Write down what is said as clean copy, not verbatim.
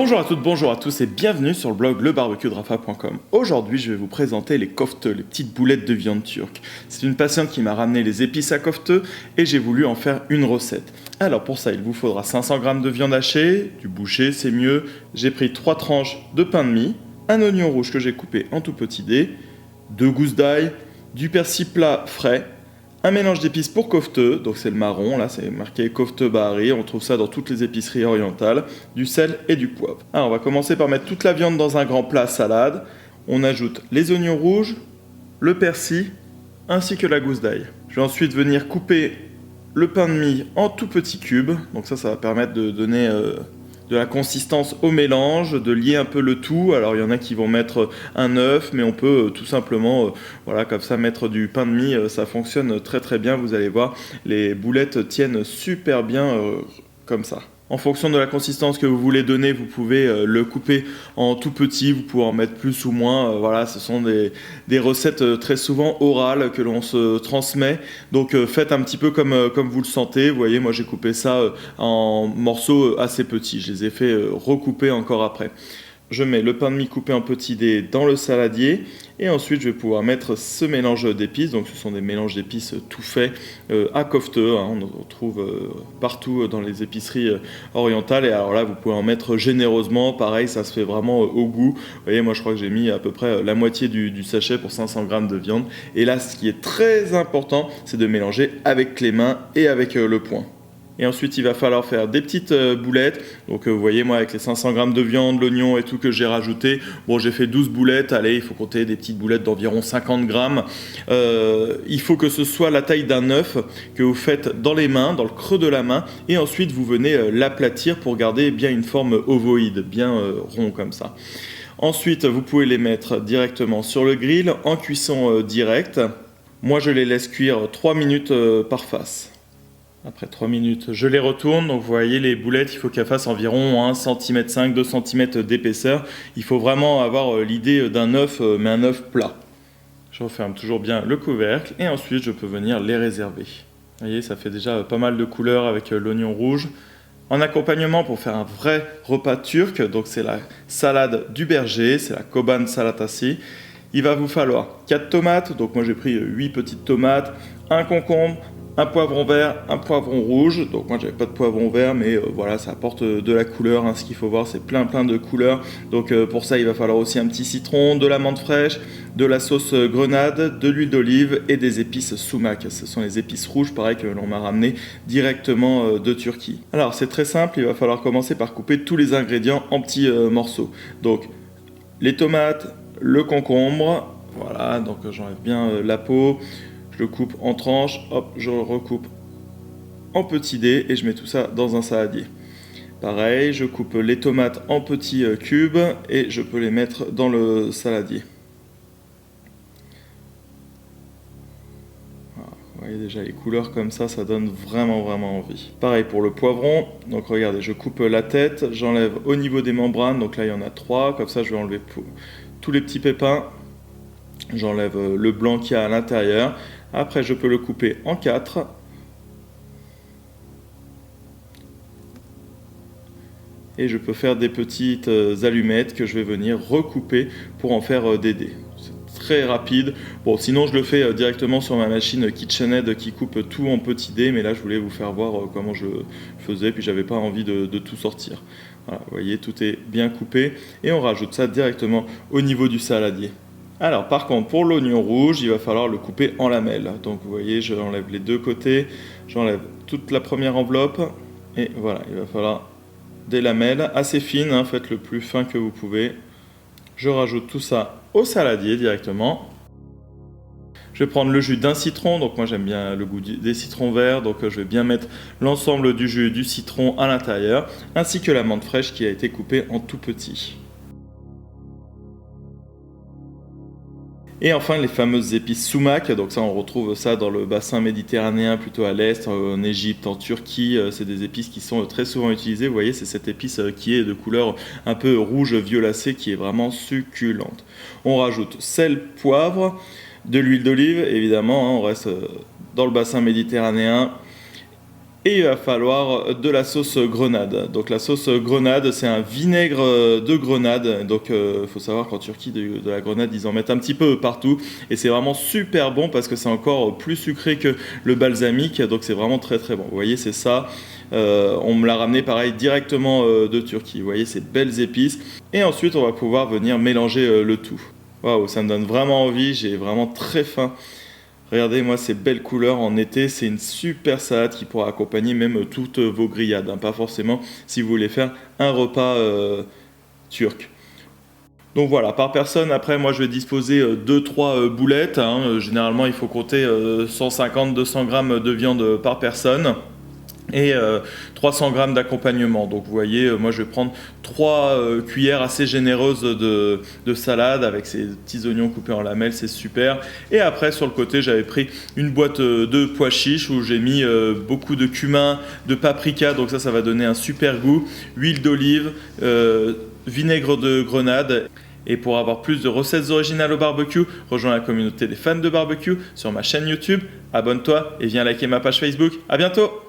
Bonjour à toutes, bonjour à tous et bienvenue sur le blog lebarbecuedrafa.com. Aujourd'hui, je vais vous présenter les kofteux, les petites boulettes de viande turque. C'est une patiente qui m'a ramené les épices à kofteux et j'ai voulu en faire une recette. Alors pour ça, il vous faudra 500 g de viande hachée, du boucher, c'est mieux. J'ai pris 3 tranches de pain de mie, un oignon rouge que j'ai coupé en tout petits dés, 2 gousses d'ail, du persil plat frais, un mélange d'épices pour kofteux, donc c'est le marron, là c'est marqué kofteux bahari, on trouve ça dans toutes les épiceries orientales, du sel et du poivre. Alors on va commencer par mettre toute la viande dans un grand plat salade, on ajoute les oignons rouges, le persil, ainsi que la gousse d'ail. Je vais ensuite venir couper le pain de mie en tout petits cubes, donc ça va permettre de donner de la consistance au mélange, de lier un peu le tout. Alors il y en a qui vont mettre un œuf, mais on peut tout simplement, voilà, comme ça mettre du pain de mie, ça fonctionne très très bien. Vous allez voir, les boulettes tiennent super bien comme ça. En fonction de la consistance que vous voulez donner, vous pouvez le couper en tout petit, vous pouvez en mettre plus ou moins. Voilà, ce sont des recettes très souvent orales que l'on se transmet. Donc faites un petit peu comme vous le sentez. Vous voyez, moi j'ai coupé ça en morceaux assez petits. Je les ai fait recouper encore après. Je mets le pain de mie coupé en petits dés dans le saladier et ensuite je vais pouvoir mettre ce mélange d'épices. Donc ce sont des mélanges d'épices tout faits à kofteux, hein, on en trouve partout dans les épiceries orientales. Et alors là vous pouvez en mettre généreusement, pareil ça se fait vraiment au goût. Vous voyez, moi je crois que j'ai mis à peu près la moitié du sachet pour 500 g de viande. Et là ce qui est très important, c'est de mélanger avec les mains et avec le poing. Et ensuite, il va falloir faire des petites boulettes. Donc, vous voyez, moi, avec les 500 g de viande, l'oignon et tout que j'ai rajouté, bon, j'ai fait 12 boulettes. Allez, il faut compter des petites boulettes d'environ 50 g. Il faut que ce soit la taille d'un œuf que vous faites dans les mains, dans le creux de la main. Et ensuite, vous venez l'aplatir pour garder bien une forme ovoïde, bien rond comme ça. Ensuite, vous pouvez les mettre directement sur le grill en cuisson directe. Moi, je les laisse cuire 3 minutes par face. Après 3 minutes, je les retourne. Donc vous voyez, les boulettes, il faut qu'elles fassent environ 1,5 cm, 2 cm d'épaisseur. Il faut vraiment avoir l'idée d'un œuf, mais un œuf plat. Je referme toujours bien le couvercle et ensuite je peux venir les réserver. Vous voyez, ça fait déjà pas mal de couleurs avec l'oignon rouge. En accompagnement, pour faire un vrai repas turc, donc c'est la salade du berger, c'est la koban salatasi. Il va vous falloir 4 tomates, donc moi j'ai pris 8 petites tomates, un concombre, un poivron vert, un poivron rouge. Donc moi j'avais pas de poivron vert, mais voilà, ça apporte de la couleur, hein. Ce qu'il faut voir, c'est plein de couleurs. Donc pour ça il va falloir aussi un petit citron, de la menthe fraîche, de la sauce grenade, de l'huile d'olive et des épices sumac. Ce sont les épices rouges, pareil, que l'on m'a ramené directement de Turquie. Alors c'est très simple, il va falloir commencer par couper tous les ingrédients en petits morceaux. Donc les tomates, le concombre, voilà, donc j'enlève bien la peau. Je le coupe en tranches, hop, je recoupe en petits dés et je mets tout ça dans un saladier. Pareil, je coupe les tomates en petits cubes et je peux les mettre dans le saladier. Voilà, vous voyez déjà les couleurs comme ça donne vraiment envie. Pareil pour le poivron, donc regardez, je coupe la tête, j'enlève au niveau des membranes, donc là il y en a 3, comme ça je vais enlever tous les petits pépins. J'enlève le blanc qu'il y a à l'intérieur. Après, je peux le couper en 4. Et je peux faire des petites allumettes que je vais venir recouper pour en faire des dés. C'est très rapide. Bon, sinon, je le fais directement sur ma machine KitchenAid qui coupe tout en petits dés. Mais là, je voulais vous faire voir comment je faisais. Puis, j'avais pas envie de tout sortir. Voilà, vous voyez, tout est bien coupé. Et on rajoute ça directement au niveau du saladier. Alors par contre pour l'oignon rouge, il va falloir le couper en lamelles. Donc vous voyez, j'enlève les deux côtés, j'enlève toute la première enveloppe et voilà, il va falloir des lamelles assez fines, hein, faites le plus fin que vous pouvez. Je rajoute tout ça au saladier directement. Je vais prendre le jus d'un citron, donc moi j'aime bien le goût des citrons verts, donc je vais bien mettre l'ensemble du jus du citron à l'intérieur, ainsi que la menthe fraîche qui a été coupée en tout petit. Et enfin les fameuses épices sumac, donc ça on retrouve ça dans le bassin méditerranéen, plutôt à l'est, en Égypte, en Turquie. C'est des épices qui sont très souvent utilisées. Vous voyez, c'est cette épice qui est de couleur un peu rouge violacée, qui est vraiment succulente. On rajoute sel, poivre, de l'huile d'olive, évidemment, hein, on reste dans le bassin méditerranéen. Et il va falloir de la sauce grenade. Donc la sauce grenade, c'est un vinaigre de grenade. Donc il faut savoir qu'en Turquie, de la grenade, ils en mettent un petit peu partout. Et c'est vraiment super bon parce que c'est encore plus sucré que le balsamique. Donc c'est vraiment très très bon. Vous voyez, c'est ça. On me l'a ramené pareil directement de Turquie. Vous voyez, ces belles épices. Et ensuite, on va pouvoir venir mélanger le tout. Waouh, ça me donne vraiment envie. J'ai vraiment très faim. Regardez-moi ces belles couleurs en été, c'est une super salade qui pourra accompagner même toutes vos grillades, hein. Pas forcément si vous voulez faire un repas turc. Donc voilà, par personne, après moi je vais disposer 2-3 boulettes, hein. Généralement il faut compter 150-200 grammes de viande par personne. Et 300 grammes d'accompagnement. Donc vous voyez, moi je vais prendre 3 cuillères assez généreuses de salade avec ces petits oignons coupés en lamelles, c'est super. Et après sur le côté j'avais pris une boîte de pois chiches où j'ai mis beaucoup de cumin, de paprika, donc ça va donner un super goût, huile d'olive, vinaigre de grenade. Et pour avoir plus de recettes originales au barbecue, rejoins la communauté des fans de barbecue sur ma chaîne YouTube, abonne-toi et viens liker ma page Facebook. À bientôt!